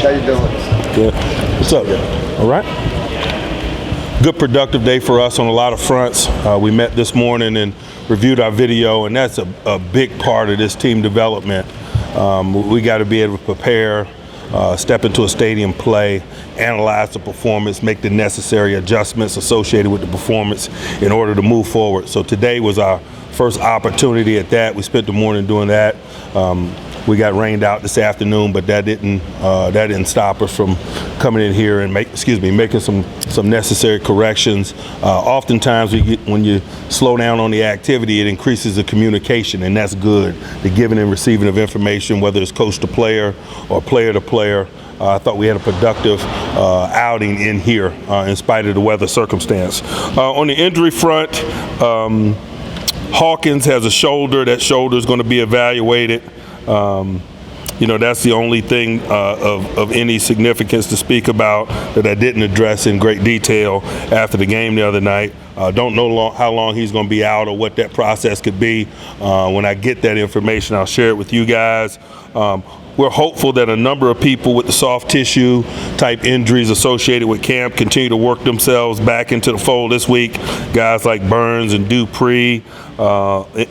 how you doing? Good. What's up? All right. Good productive day for us on a lot of fronts. We met this morning and reviewed our video, and that's a big part of this team development. We got to be able to prepare, step into a stadium, play, analyze the performance, make the necessary adjustments associated with the performance in order to move forward. So today was our first opportunity at that. We spent the morning doing that. We got rained out this afternoon, but that didn't stop us from coming in here and making some necessary corrections. Oftentimes, when you slow down on the activity, it increases the communication, and that's good. The giving and receiving of information, whether it's coach to player or player to player. I thought we had a productive outing in here in spite of the weather circumstance. On the injury front, Hawkins has a shoulder. That shoulder is going to be evaluated. That's the only thing of any significance to speak about that I didn't address in great detail after the game the other night. Don't know how long he's going to be out or what that process could be. When I get that information, I'll share it with you guys. We're hopeful that a number of people with the soft tissue type injuries associated with camp continue to work themselves back into the fold this week. Guys like Burns and Dupree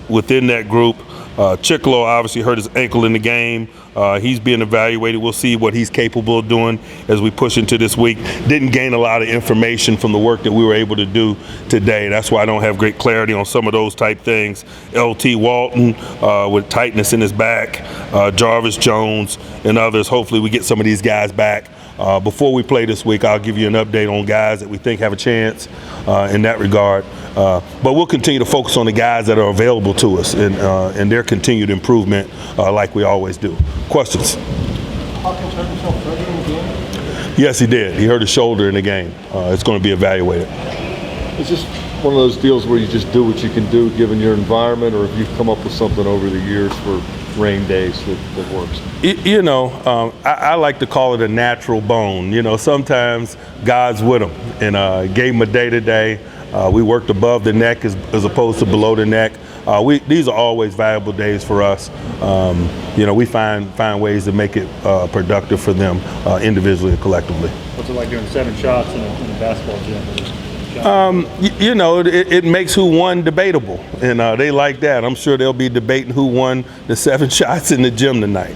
within that group. Chicolo obviously hurt his ankle in the game. He's being evaluated. We'll see what he's capable of doing as we push into this week. Didn't gain a lot of information from the work that we were able to do today. That's why I don't have great clarity on some of those type things. LT Walton with tightness in his back, Jarvis Jones and others. Hopefully we get some of these guys back. Before we play this week, I'll give you an update on guys that we think have a chance in that regard. But we'll continue to focus on the guys that are available to us and their continued improvement like we always do. Questions? Hawkins hurt himself further in the game? Yes, he did. He hurt his shoulder in the game. It's going to be evaluated. Is this one of those deals where you just do what you can do given your environment, or have you come up with something over the years for rain days that works? I like to call it a natural bone. Sometimes God's with them and gave him a day-to-day. We worked above the neck as opposed to below the neck. These are always valuable days for us. We find ways to make it productive for them individually and collectively. What's it like doing 7 shots in a basketball gym? It makes who won debatable, and they like that. I'm sure they'll be debating who won the 7 shots in the gym tonight.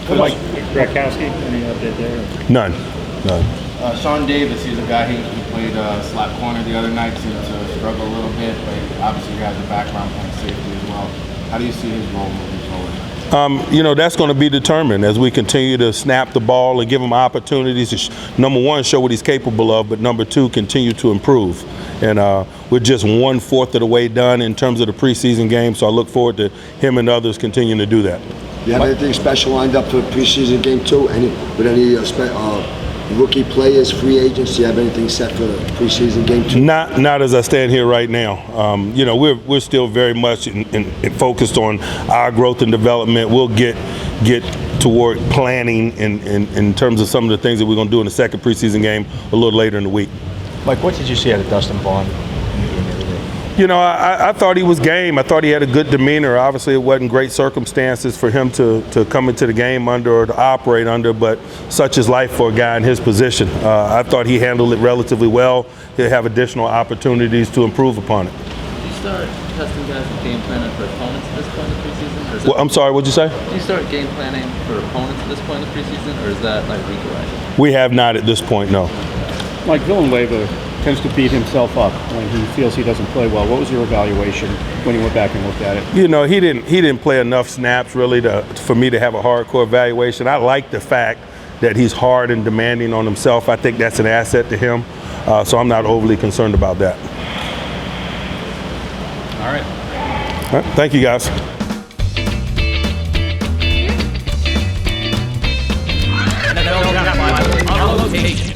Mike Krakowski, any update there? None. Sean Davis, he's a guy he played slot corner the other night, seemed to struggle a little bit, but obviously he has a background playing safety as well. How do you see his role moving forward? That's going to be determined as we continue to snap the ball and give him opportunities to, number one, show what he's capable of, but number two, continue to improve. And we're just 1/4 of the way done in terms of the preseason game, so I look forward to him and others continuing to do that. You have anything special lined up for the preseason game too? With any rookie players, free agents? Do you have anything set for the preseason game too? Not as I stand here right now. We're still very much focused on our growth and development. We'll get toward planning in terms of some of the things that we're going to do in the second preseason game a little later in the week. Mike, what did you see out of Dustin Vaughn? I thought he was game. I thought he had a good demeanor. Obviously, it wasn't great circumstances for him to come into the game under or to operate under, but such is life for a guy in his position. I thought he handled it relatively well. He'll have additional opportunities to improve upon it. Do you start testing guys with game planning for opponents at this point in the preseason? Well, I'm sorry, what'd you say? Do you start game planning for opponents at this point in the preseason, or is that like week around? We have not at this point, no. Mike Villanueva tends to beat himself up when he feels he doesn't play well. What was your evaluation when you went back and looked at it? He didn't play enough snaps really for me to have a hardcore evaluation. I like the fact that he's hard and demanding on himself. I think that's an asset to him, so I'm not overly concerned about that. All right. All right, thank you, guys. NFL Draft Bible on location.